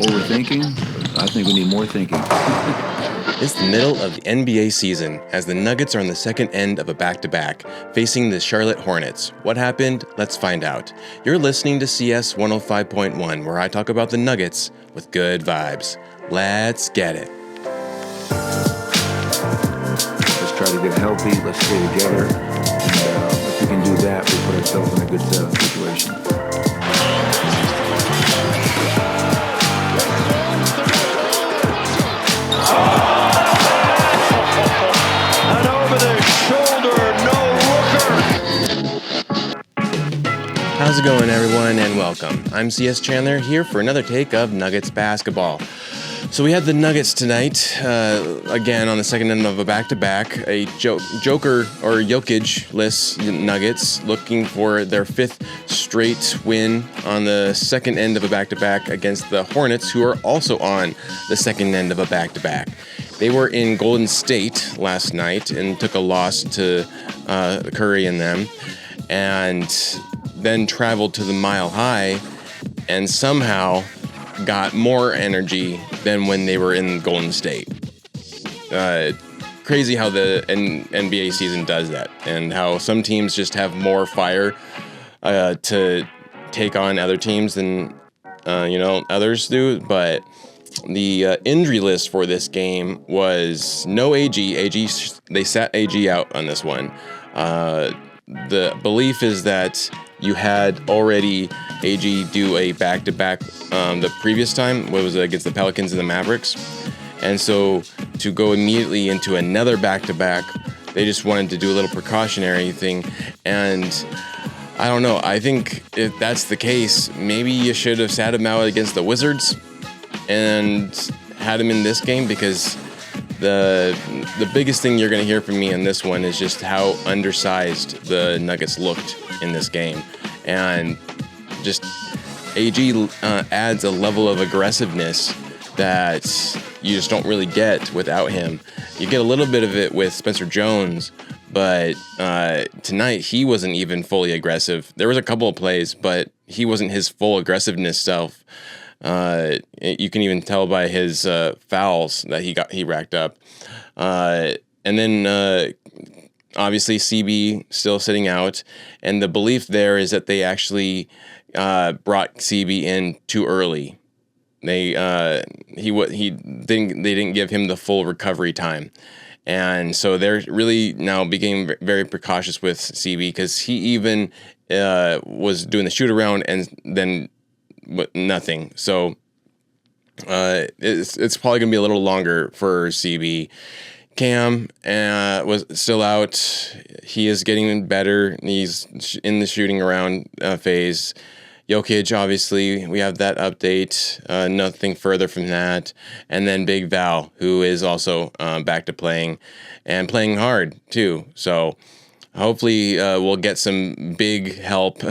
overthinking. I think we need more thinking. It's the middle of the NBA season as the Nuggets are on the second end of a back-to-back, facing the Charlotte Hornets. What happened? Let's find out. You're listening to CS 105.1, where I talk about the Nuggets with good vibes. Let's get it. Let's try to get healthy. Let's stay together. And if we can do that, we put ourselves in a good situation. And over the shoulder, no looker. How's it going, everyone, and welcome. I'm CS Chandler here for another take of Nuggets basketball. So we had the Nuggets tonight, again on the second end of a back-to-back, a Joker or Jokic-less Nuggets looking for their fifth straight win on the second end of a back-to-back against the Hornets, who are also on the second end of a back-to-back. They were in Golden State last night and took a loss to Curry and them, and then traveled to the Mile High and somehow got more energy than when they were in Golden State. Crazy how the NBA season does that, and how some teams just have more fire to take on other teams than others do. But the injury list for this game was no AG. They sat AG out on this one. The belief is that you had already AG do a back-to-back the previous time, what was it, against the Pelicans and the Mavericks. And so to go immediately into another back-to-back, they just wanted to do a little precautionary thing. And I don't know, I think if that's the case, maybe you should have sat him out against the Wizards and had him in this game, because the biggest thing you're going to hear from me in this one is just how undersized the Nuggets looked in this game. And just AG adds a level of aggressiveness that you just don't really get without him. You get a little bit of it with Spencer Jones, but tonight he wasn't even fully aggressive. There was a couple of plays, but he wasn't his full aggressiveness self. You can even tell by his fouls that he racked up. And then obviously CB still sitting out, and the belief there is that they actually brought CB in too early. They didn't give him the full recovery time. And so they're really now became very precautious with CB, because he even was doing the shoot around and then nothing. So it's probably going to be a little longer for CB. Cam was still out. He is getting better. He's in the shooting around phase. Jokic, obviously, we have that update. Nothing further from that. And then Big Val, who is also back to playing, and playing hard too. So hopefully we'll get some big help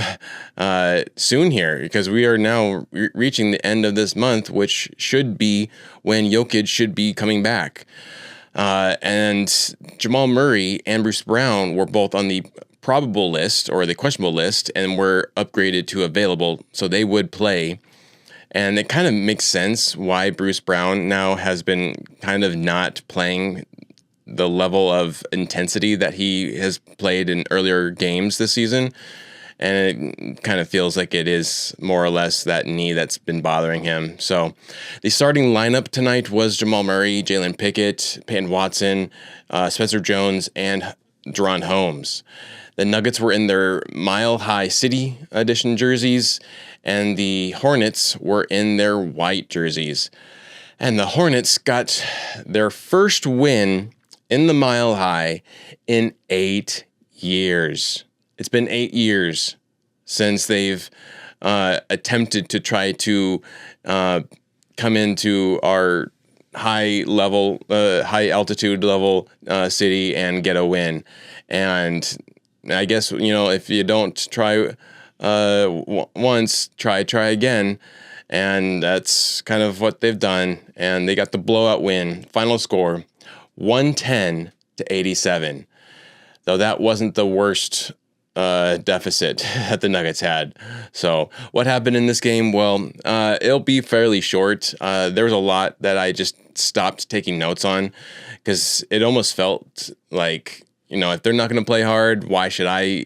soon here, because we are now reaching the end of this month, which should be when Jokic should be coming back. And Jamal Murray and Bruce Brown were both on the probable list or the questionable list, and were upgraded to available, so they would play. And it kind of makes sense why Bruce Brown now has been kind of not playing the level of intensity that he has played in earlier games this season. And it kind of feels like it is more or less that knee that's been bothering him. So the starting lineup tonight was Jamal Murray, Jalen Pickett, Peyton Watson, Spencer Jones, and Holmes. The Nuggets were in their Mile High City edition jerseys, and the Hornets were in their white jerseys. And the Hornets got their first win in the Mile High in 8 years. It's been 8 years since they've attempted to try to come into our high altitude level city and get a win. And I guess, if you don't try once, try again. And that's kind of what they've done. And they got the blowout win. Final score, 110-87. Though that wasn't the worst deficit that the Nuggets had. So what happened in this game? Well, it'll be fairly short. There was a lot that I just stopped taking notes on because it almost felt like, if they're not going to play hard, why should I,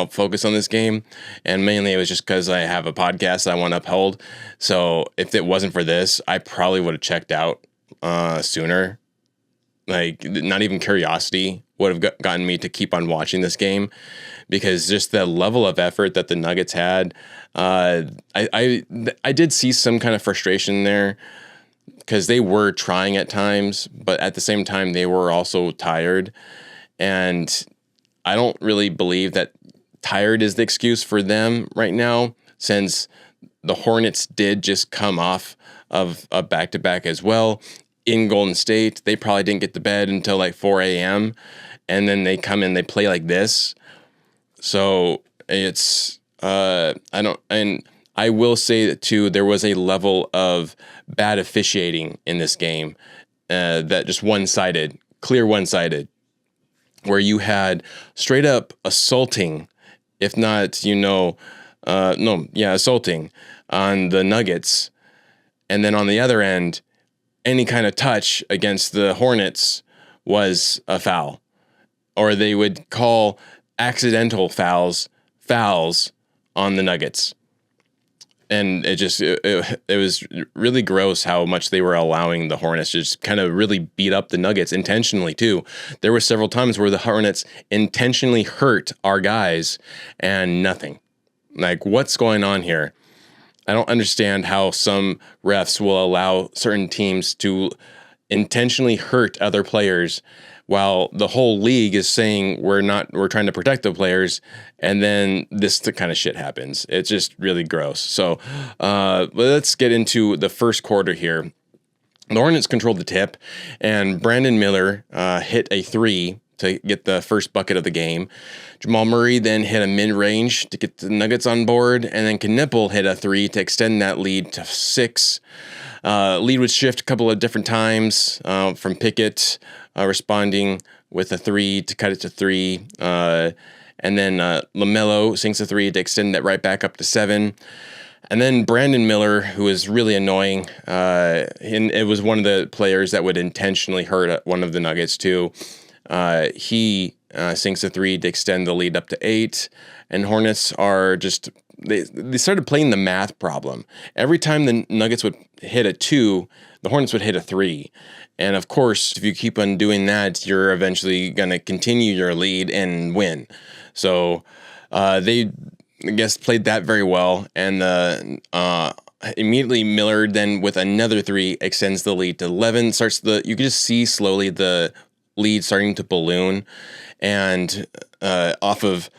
focus on this game? And mainly it was just because I have a podcast that I want to uphold. So if it wasn't for this, I probably would have checked out sooner. Like, not even curiosity would have gotten me to keep on watching this game, because just the level of effort that the Nuggets had, I did see some kind of frustration there because they were trying at times, but at the same time they were also tired. And I don't really believe that tired is the excuse for them right now, since the Hornets did just come off of a back-to-back as well. In Golden State, they probably didn't get to bed until like 4 a.m. and then they come in, they play like this. So it's I will say that too, there was a level of bad officiating in this game that just clear one-sided, where you had straight up assaulting, if not, assaulting on the Nuggets, and then on the other end, any kind of touch against the Hornets was a foul, or they would call accidental fouls on the Nuggets. And it was really gross how much they were allowing the Hornets to just kind of really beat up the Nuggets intentionally too. There were several times where the Hornets intentionally hurt our guys and nothing. Like, what's going on here? I don't understand how some refs will allow certain teams to intentionally hurt other players while the whole league is saying we're trying to protect the players, and then this kind of shit happens. It's just really gross. So let's get into the first quarter here. The Hornets controlled the tip, and Brandon Miller hit a 3 to get the first bucket of the game. Jamal Murray then hit a mid-range to get the Nuggets on board, and then Knipple hit a 3 to extend that lead to 6. Lead would shift a couple of different times from Pickett responding with a 3 to cut it to 3. And then LaMelo sinks a 3 to extend that right back up to 7. And then Brandon Miller, who is really annoying, and it was one of the players that would intentionally hurt one of the Nuggets too. He sinks a 3 to extend the lead up to 8. And Hornets are just... They started playing the math problem. Every time the Nuggets would hit a 2, the Hornets would hit a 3. And of course, if you keep on doing that, you're eventually going to continue your lead and win. So they, I guess, played that very well. And immediately Miller then with another 3 extends the lead to 11. You can just see slowly the lead starting to balloon. And off of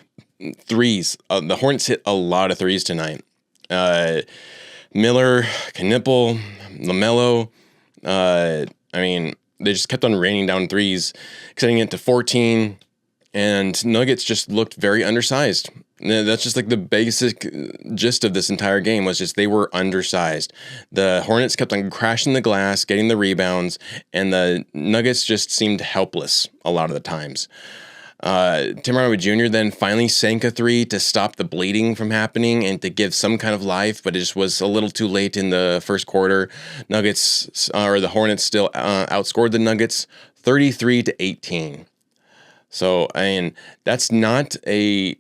threes, the Hornets hit a lot of threes tonight. Miller, Knipple, LaMelo, they just kept on raining down threes, extending it to 14, and Nuggets just looked very undersized. That's just like the basic gist of this entire game, was just they were undersized. The Hornets kept on crashing the glass, getting the rebounds, and the Nuggets just seemed helpless a lot of the times. Tim Hardaway Jr. then finally sank a 3 to stop the bleeding from happening and to give some kind of life, but it just was a little too late in the first quarter. The Hornets still outscored the Nuggets 33-18. So, that's not a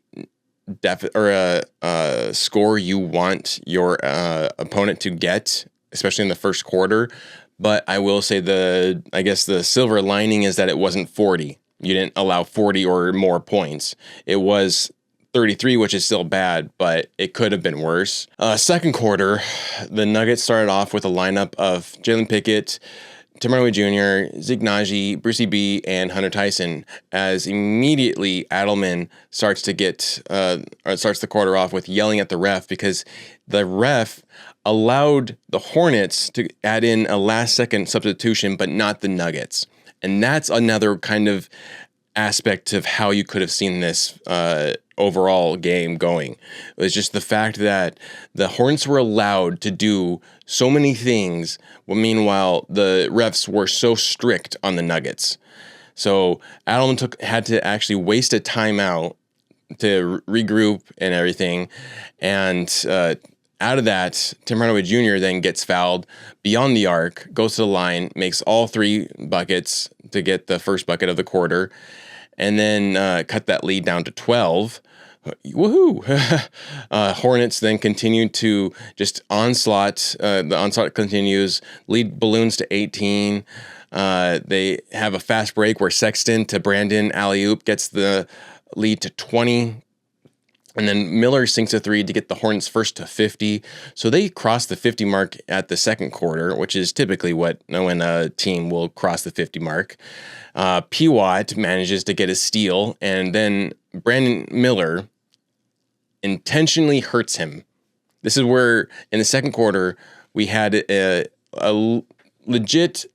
score you want your opponent to get, especially in the first quarter. But I will say the silver lining is that it wasn't 40. You didn't allow 40 or more points. It was 33, which is still bad, but it could have been worse. Second quarter, the Nuggets started off with a lineup of Jalen Pickett, Tim Hardaway Jr., Zeke Naji, Brucey B, and Hunter Tyson, as immediately Adelman starts the quarter off with yelling at the ref, because the ref allowed the Hornets to add in a last-second substitution, but not the Nuggets. And that's another kind of aspect of how you could have seen this overall game going. It was just the fact that the Hornets were allowed to do so many things, meanwhile the refs were so strict on the Nuggets. So Adelman had to actually waste a timeout to regroup and everything. And out of that, Tim Hardaway Jr. then gets fouled beyond the arc, goes to the line, makes all 3 buckets to get the first bucket of the quarter, and then cut that lead down to 12. Woohoo! Hornets then continue to just onslaught. The onslaught continues. Lead balloons to 18. They have a fast break where Sexton to Brandon alley-oop gets the lead to 20. And then Miller sinks a 3 to get the Hornets first to 50. So they cross the 50 mark at the second quarter, which is typically when a team will cross the 50 mark. P. Watt manages to get a steal, and then Brandon Miller intentionally hurts him. This is where, in the second quarter, we had a legit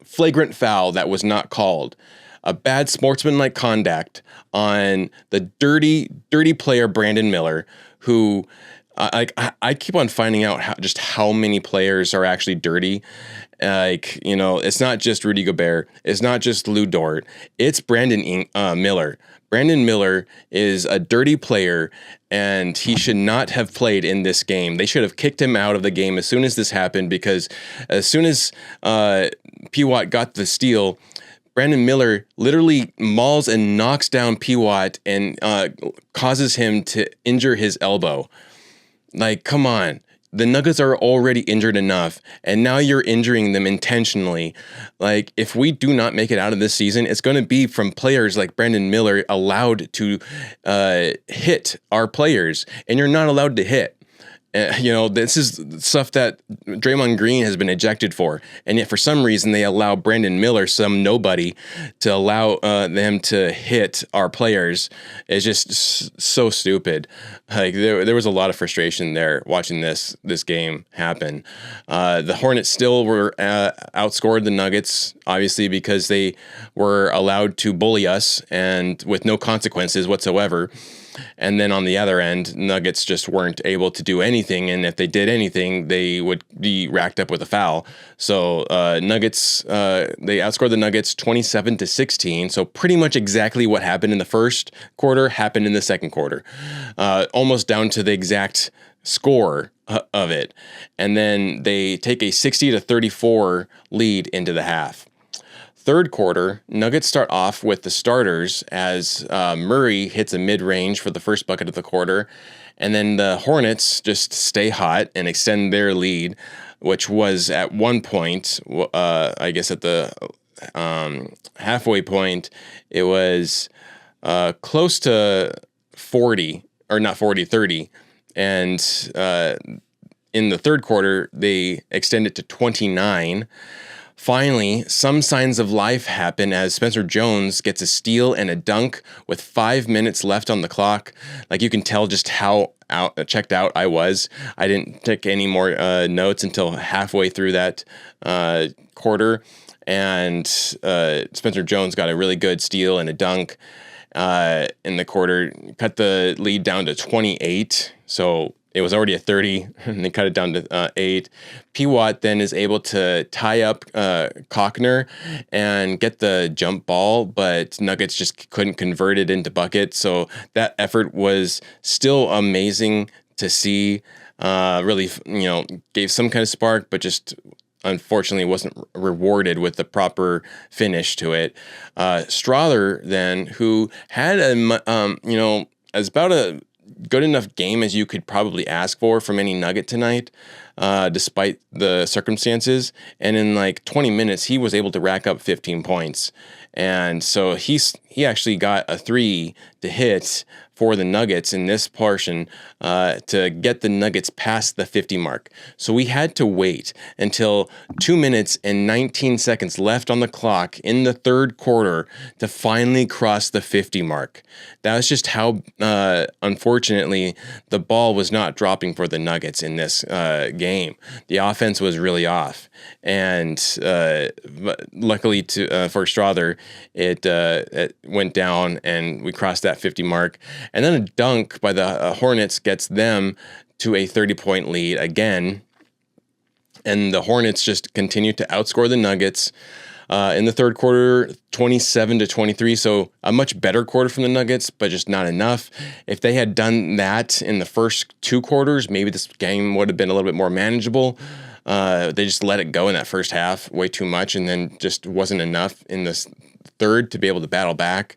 flagrant foul that was not called. A bad sportsmanlike conduct on the dirty player Brandon Miller, who I keep on finding out how many players are actually dirty. It's not just Rudy Gobert, it's not just Lou Dort, it's Brandon Miller. Brandon Miller is a dirty player, and he should not have played in this game. They should have kicked him out of the game as soon as this happened, because as soon as P. Watt got the steal, Brandon Miller literally mauls and knocks down P. Watt and causes him to injure his elbow. Like, come on. The Nuggets are already injured enough, and now you're injuring them intentionally. Like, if we do not make it out of this season, it's going to be from players like Brandon Miller allowed to hit our players, and you're not allowed to hit. This is stuff that Draymond Green has been ejected for, and yet for some reason they allow Brandon Miller, some nobody, to allow them to hit our players. It's just so stupid. Like there was a lot of frustration there watching this game happen. The Hornets still were outscored the Nuggets, obviously, because they were allowed to bully us and with no consequences whatsoever. And then on the other end, Nuggets just weren't able to do anything. And if they did anything, they would be racked up with a foul. So Nuggets, they outscored the Nuggets 27-16. So pretty much exactly what happened in the first quarter happened in the second quarter, almost down to the exact score of it. And then they take a 60-34 lead into the half. Third quarter, Nuggets start off with the starters as Murray hits a mid-range for the first bucket of the quarter. And then the Hornets just stay hot and extend their lead, which was at one point, I guess at the halfway point, it was close to 40, or not 40, 30. And in the third quarter, they extend it to 29. Finally, some signs of life happen as Spencer Jones gets a steal and a dunk with 5 minutes left on the clock. Like, you can tell just how checked out I was. I didn't take any more notes until halfway through that quarter. And Spencer Jones got a really good steal and a dunk in the quarter, cut the lead down to 28. So it was already a 30, and they cut it down to 8. P. Watt then is able to tie up Cockner and get the jump ball, but Nuggets just couldn't convert it into buckets. So that effort was still amazing to see. Really, gave some kind of spark, but just unfortunately wasn't rewarded with the proper finish to it. Strother then, who had as about a good enough game as you could probably ask for from any Nugget tonight, despite the circumstances. And in like 20 minutes, he was able to rack up 15 points. And so he actually got a 3 to hit for the Nuggets in this portion to get the Nuggets past the 50 mark. So we had to wait until 2 minutes and 19 seconds left on the clock in the third quarter to finally cross the 50 mark. That was just how, unfortunately, the ball was not dropping for the Nuggets in this game. The offense was really off. And luckily for Strother, it went down and we crossed that 50 mark. And then a dunk by the Hornets gets them to a 30-point lead again. And the Hornets just continue to outscore the Nuggets. In the third quarter, 27-23, so a much better quarter from the Nuggets, but just not enough. If they had done that in the first 2 quarters, maybe this game would have been a little bit more manageable. They just let it go in that first half way too much, and then just wasn't enough in this third to be able to battle back.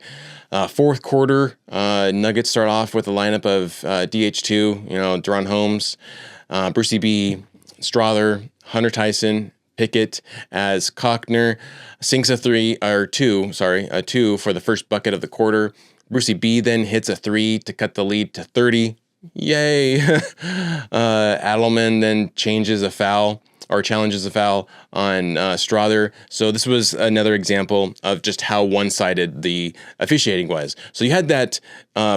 Fourth quarter, Nuggets start off with a lineup of DH2, Deron Holmes, Brucey B, Strother, Hunter Tyson, Pickett, as Cockner sinks a 2 for the first bucket of the quarter. Brucey B then hits a 3 to cut the lead to 30. Yay! Adelman then challenges a foul on Strother. So this was another example of just how one-sided the officiating was. So you had that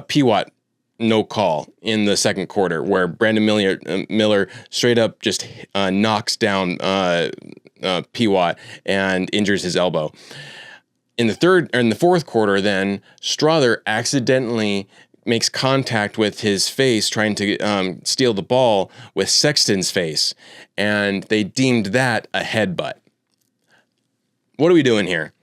P-Watt no call in the second quarter where Brandon Miller straight up just knocks down P-Watt and injures his elbow. In the fourth quarter, then Strother accidentally makes contact with his face trying to steal the ball with Sexton's face, and they deemed that a headbutt. What are we doing here?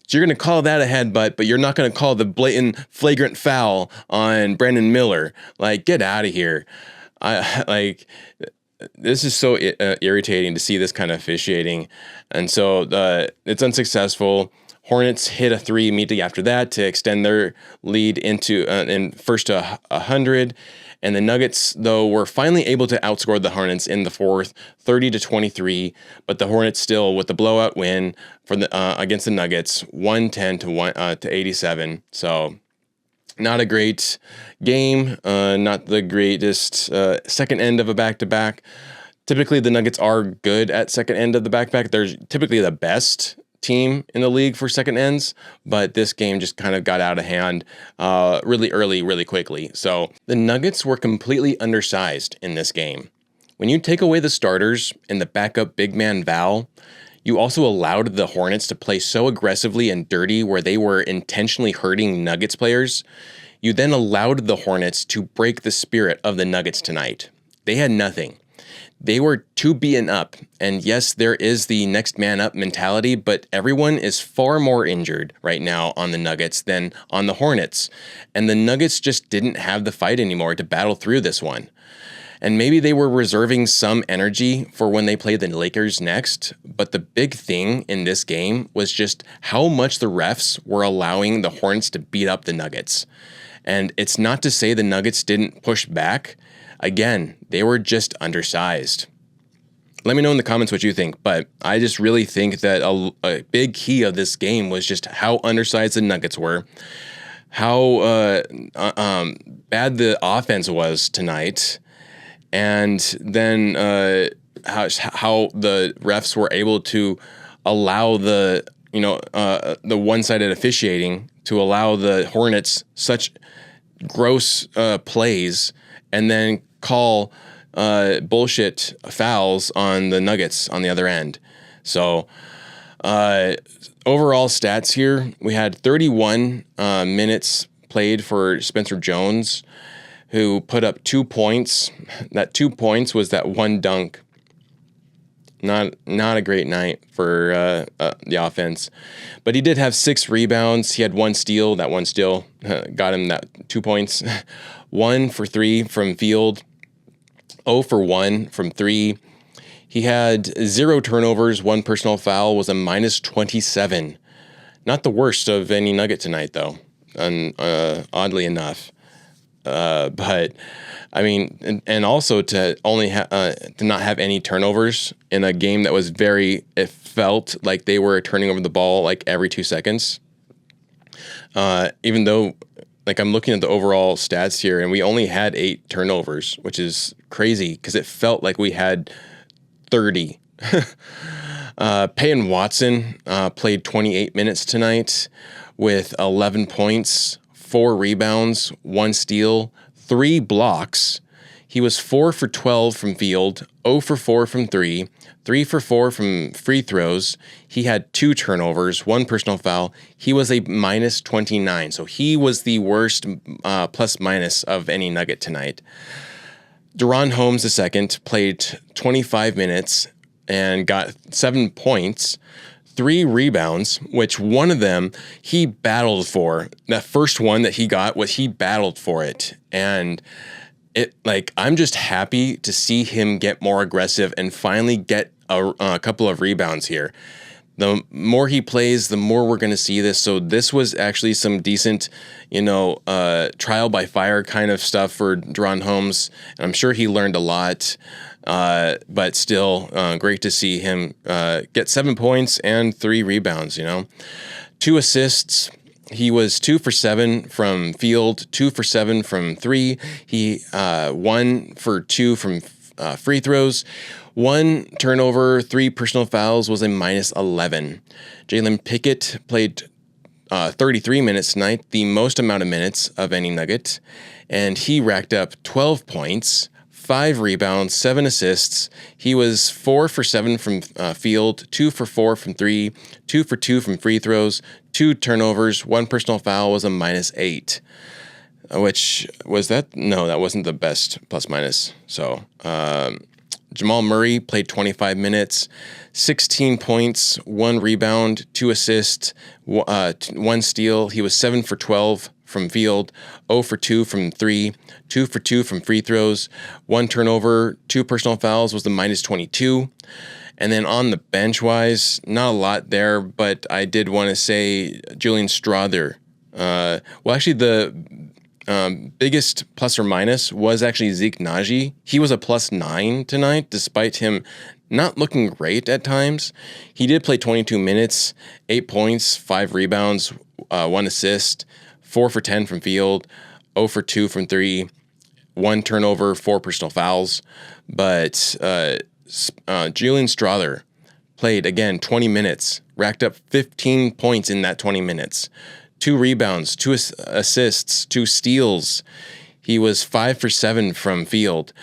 So you're going to call that a headbutt, but you're not going to call the blatant, flagrant foul on Brandon Miller. Like, get out of here. This is so irritating to see this kind of officiating. And so it's unsuccessful. Hornets hit a 3 immediately after that to extend their lead into first to 100. And the Nuggets, though, were finally able to outscore the Hornets in the fourth, 30-23. But the Hornets still with the blowout win for against the Nuggets, 110-87. So not a great game, not the greatest second end of a back-to-back. Typically, the Nuggets are good at second end of the back-to-back. They're typically the best team in the league for second ends, but this game just kind of got out of hand really early, really quickly. So the Nuggets were completely undersized in this game. When you take away the starters and the backup big man Val, you also allowed the Hornets to play so aggressively and dirty where they were intentionally hurting Nuggets players. You then allowed the Hornets to break the spirit of the Nuggets tonight. They had nothing. They were too beaten up, and yes, there is the next man up mentality, but everyone is far more injured right now on the Nuggets than on the Hornets, and the Nuggets just didn't have the fight anymore to battle through this one. And maybe they were reserving some energy for when they play the Lakers next, but the big thing in this game was just how much the refs were allowing the Hornets to beat up the Nuggets. And it's not to say the Nuggets didn't push back. Again, they were just undersized. Let me know in the comments what you think, but I just really think that a big key of this game was just how undersized the Nuggets were, how bad the offense was tonight, and then how the refs were able to allow the one-sided officiating to allow the Hornets such gross plays and then call bullshit fouls on the Nuggets on the other end. So overall stats here, we had 31 minutes played for Spencer Jones, who put up 2 points. That 2 points was that one dunk. Not a great night for the offense. But he did have 6 rebounds. He had 1 steal. That 1 steal got him that 2 points. 1 for 3 from field. 0 for 1 from 3. He had 0 turnovers. 1 personal foul, was a -27. Not the worst of any Nugget tonight, though, oddly enough. But I mean, and also to only to not have any turnovers in a game that was it felt like they were turning over the ball like every 2 seconds. Even though, like, I'm looking at the overall stats here, and we only had 8 turnovers, which is crazy because it felt like we had 30. Peyton Watson played 28 minutes tonight with 11 points, 4 rebounds, 1 steal, 3 blocks. He was 4 for 12 from field, 0 for 4 from 3, 3 for 4 from free throws. He had 2 turnovers, 1 personal foul. He was a -29, so he was the worst plus-minus of any Nugget tonight. Deron Holmes II played 25 minutes and got 7 points, 3 rebounds, which one of them he battled for. That first one that he got, he battled for it. And I'm just happy to see him get more aggressive and finally get a couple of rebounds here. The more he plays, the more we're going to see this. So this was actually some decent, trial by fire kind of stuff for Deron Holmes. And I'm sure he learned a lot, but still great to see him get 7 points and 3 rebounds, 2 assists. He was 2 for 7 from field, 2 for 7 from 3. He 1 for 2 from free throws. 1 turnover, 3 personal fouls was a -11. Jalen Pickett played 33 minutes tonight, the most amount of minutes of any Nugget, and he racked up 12 points, 5 rebounds, 7 assists. He was 4 for 7 from field, 2 for 4 from 3, 2 for 2 from free throws, 2 turnovers, 1 personal foul was a -8. Which was that? No, that wasn't the best plus minus. So, Jamal Murray played 25 minutes, 16 points, 1 rebound, 2 assists, 1 steal. He was 7 for 12 from field, 0 for 2 from 3, 2 for 2 from free throws, 1 turnover, 2 personal fouls was the -22. And then on the bench wise, not a lot there, but I did want to say Julian Strawther. The biggest plus or minus was actually Zeke Naji. He was a +9 tonight, despite him not looking great at times. He did play 22 minutes, 8 points, 5 rebounds, 1 assist, 4 for 10 from field, 0 for 2 from 3, 1 turnover, 4 personal fouls. But Julian Strawther played, again, 20 minutes, racked up 15 points in that 20 minutes. 2 rebounds, 2 assists, 2 steals. He was 5 for 7 from field,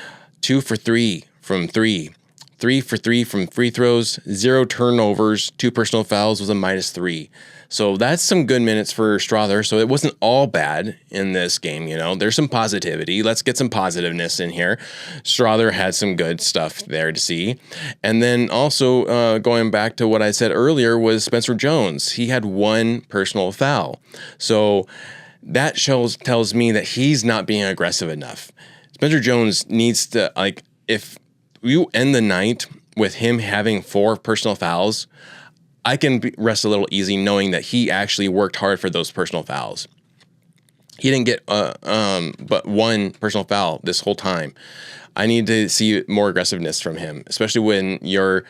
2 for 3 from 3, 3 for 3 from free throws, 0 turnovers, 2 personal fouls was a -3. So that's some good minutes for Strawther. So it wasn't all bad in this game, There's some positivity. Let's get some positiveness in here. Strawther had some good stuff there to see. And then also going back to what I said earlier was Spencer Jones. He had 1 personal foul. So that tells me that he's not being aggressive enough. Spencer Jones needs to, if you end the night with him having 4 personal fouls, I can rest a little easy knowing that he actually worked hard for those personal fouls. He didn't get but 1 personal foul this whole time. I need to see more aggressiveness from him, especially when your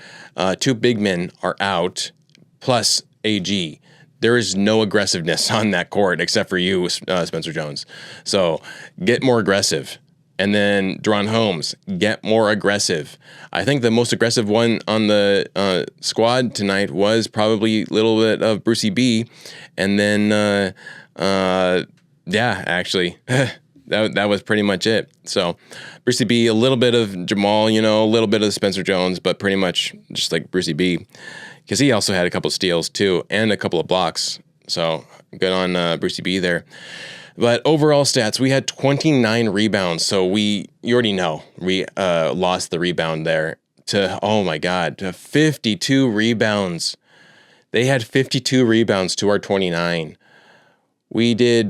2 big men are out, plus AG. There is no aggressiveness on that court except for you, Spencer Jones. So get more aggressive. And then Deron Holmes, get more aggressive. I think the most aggressive one on the squad tonight was probably a little bit of Brucey B. And then, actually, that was pretty much it. So Brucey B, a little bit of Jamal, a little bit of Spencer Jones, but pretty much just like Brucey B. Because he also had a couple steals too and a couple of blocks. So good on Brucey B there. But overall stats, we had 29 rebounds. So you already know, we lost the rebound there to 52 rebounds. They had 52 rebounds to our 29. We did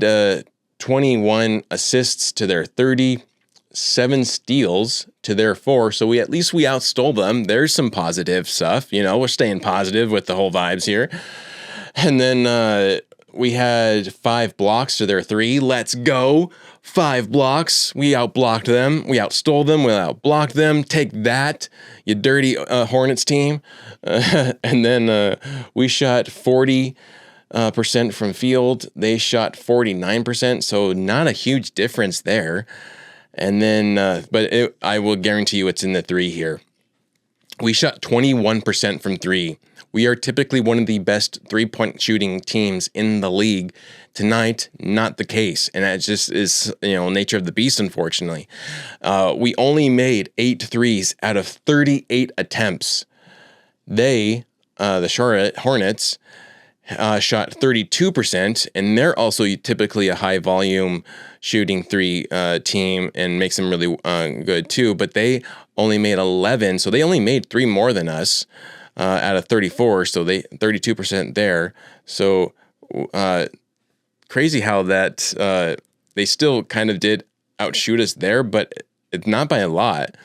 21 assists to their 30, 7 steals to their 4. So we outstole them. There's some positive stuff. We're staying positive with the whole vibes here. And then we had 5 blocks to their 3. Let's go. 5 blocks. We outblocked them. We outstole them. We outblocked them. Take that, you dirty Hornets team. And then we shot 40% from field. They shot 49%. So not a huge difference there. And then, I will guarantee you it's in the 3 here. We shot 21% from 3. We are typically one of the best 3-point shooting teams in the league. Tonight, not the case. And that just is, nature of the beast, unfortunately. We only made 8 threes out of 38 attempts. They, the Charlotte Hornets, shot 32%, and they're also typically a high volume shooting 3 team and makes them really good too. But they only made 11, so they only made 3 more than us. out of 34. So 32% there. So crazy how that they still kind of did outshoot us there, but it's not by a lot.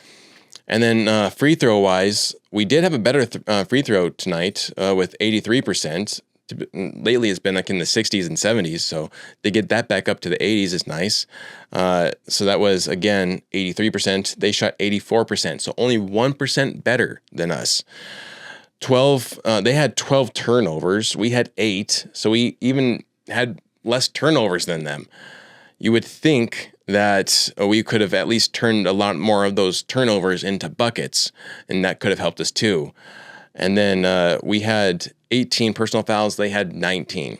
And then free throw wise, we did have a better free throw tonight with 83%. Lately, it's been like in the 60s and 70s. So to get that back up to the 80s is nice. So that was, again, 83%. They shot 84%. So only 1% better than us. They had 12 turnovers. We had 8. So we even had less turnovers than them. You would think that we could have at least turned a lot more of those turnovers into buckets, and that could have helped us too. And then we had 18 personal fouls. They had 19.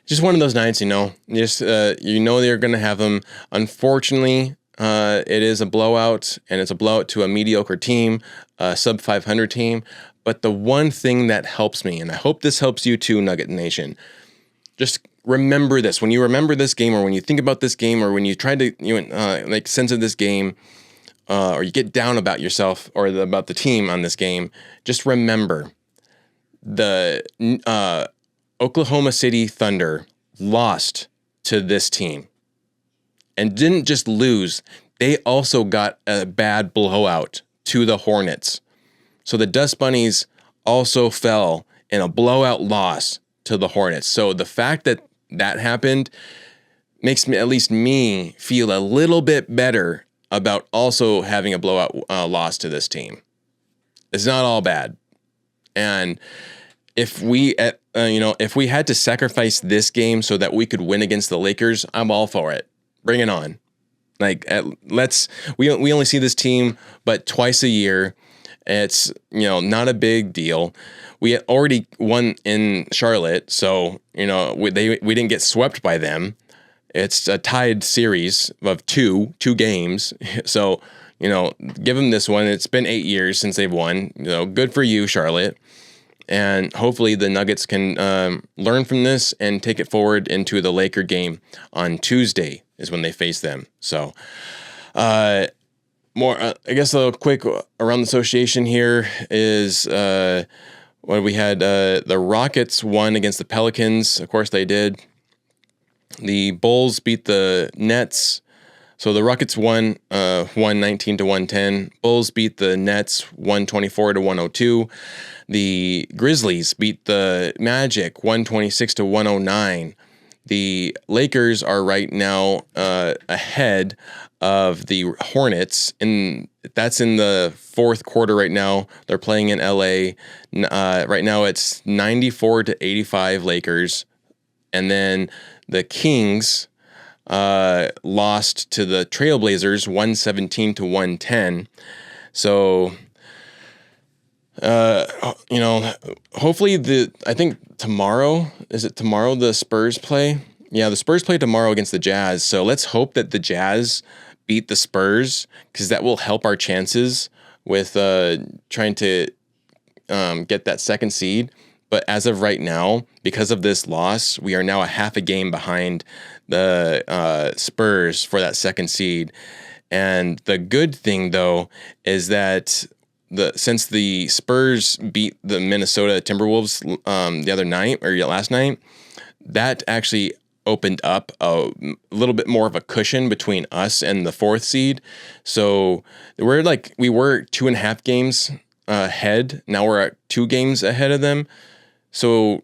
Just one of those nights, they're going to have them. Unfortunately, it is a blowout, and it's a blowout to a mediocre team, a sub 500 team. But the one thing that helps me, and I hope this helps you too, Nugget Nation, just remember this. When you remember this game, or when you think about this game, or when you try to make sense of this game, or you get down about yourself or about the team on this game, just remember the Oklahoma City Thunder lost to this team and didn't just lose. They also got a bad blowout to the Hornets. So the Dust Bunnies also fell in a blowout loss to the Hornets. So the fact that happened makes me, at least me, feel a little bit better about also having a blowout loss to this team. It's not all bad. And if we had to sacrifice this game so that we could win against the Lakers, I'm all for it. Bring it on. We only see this team but twice a year. It's, not a big deal. We had already won in Charlotte, so, we didn't get swept by them. It's a tied series of two games. So, give them this one. It's been 8 years since they've won. Good for you, Charlotte. And hopefully the Nuggets can learn from this and take it forward into the Laker game on Tuesday is when they face them. So, I guess a quick around the association here is what we had. The Rockets won against the Pelicans. Of course, they did. The Bulls beat the Nets. So the Rockets won 119 to 110. Bulls beat the Nets 124 to 102. The Grizzlies beat the Magic 126 to 109. The Lakers are right now ahead of the Hornets, and that's in the fourth quarter right now. They're playing in LA. Right now it's 94 to 85 Lakers. And then the Kings lost to the Trailblazers 117 to 110. So, hopefully I think tomorrow, is it tomorrow the Spurs play? Yeah, the Spurs play tomorrow against the Jazz. So let's hope that the Jazz beat the Spurs, because that will help our chances with trying to get that second seed. But as of right now, because of this loss, we are now a half a game behind the Spurs for that second seed. And the good thing, though, is that since the Spurs beat the Minnesota Timberwolves the other night, or last night, that actually opened up a little bit more of a cushion between us and the fourth seed. So we were 2.5 games ahead. Now we're at 2 games ahead of them. So,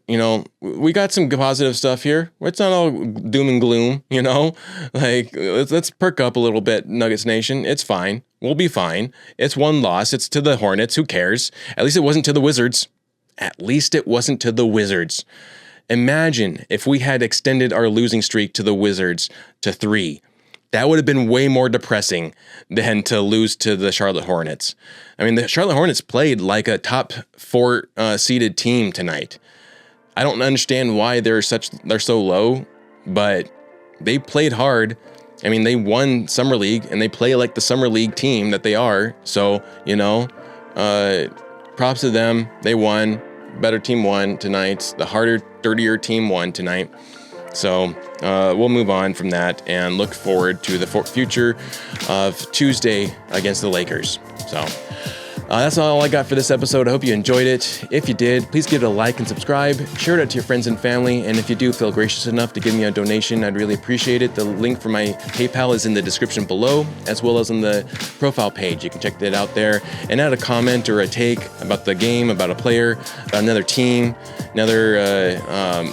we got some positive stuff here. It's not all doom and gloom, let's perk up a little bit, Nuggets Nation. It's fine. We'll be fine. It's one loss. It's to the Hornets. Who cares? At least it wasn't to the Wizards. Imagine if we had extended our losing streak to the Wizards to 3. That would have been way more depressing than to lose to the Charlotte Hornets. I mean, the Charlotte Hornets played like a top 4 seeded team tonight. I don't understand why they're so low, but they played hard. I mean, they won Summer League, and they play like the Summer League team that they are. So, props to them. They won. Better team won tonight. The harder, dirtier team won tonight. So we'll move on from that and look forward to the future of Tuesday against the Lakers. So That's all I got for this episode. I hope you enjoyed it. If you did, please give it a like and subscribe. Share it out to your friends and family. And if you do feel gracious enough to give me a donation, I'd really appreciate it. The link for my PayPal is in the description below, as well as on the profile page. You can check that out there and add a comment or a take about the game, about a player, about another team, another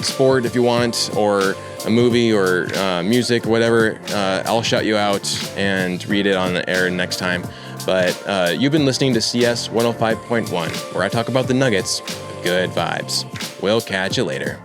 sport if you want, or a movie or music, whatever. I'll shout you out and read it on the air next time. But you've been listening to CS 105.1, where I talk about the Nuggets with good vibes. We'll catch you later.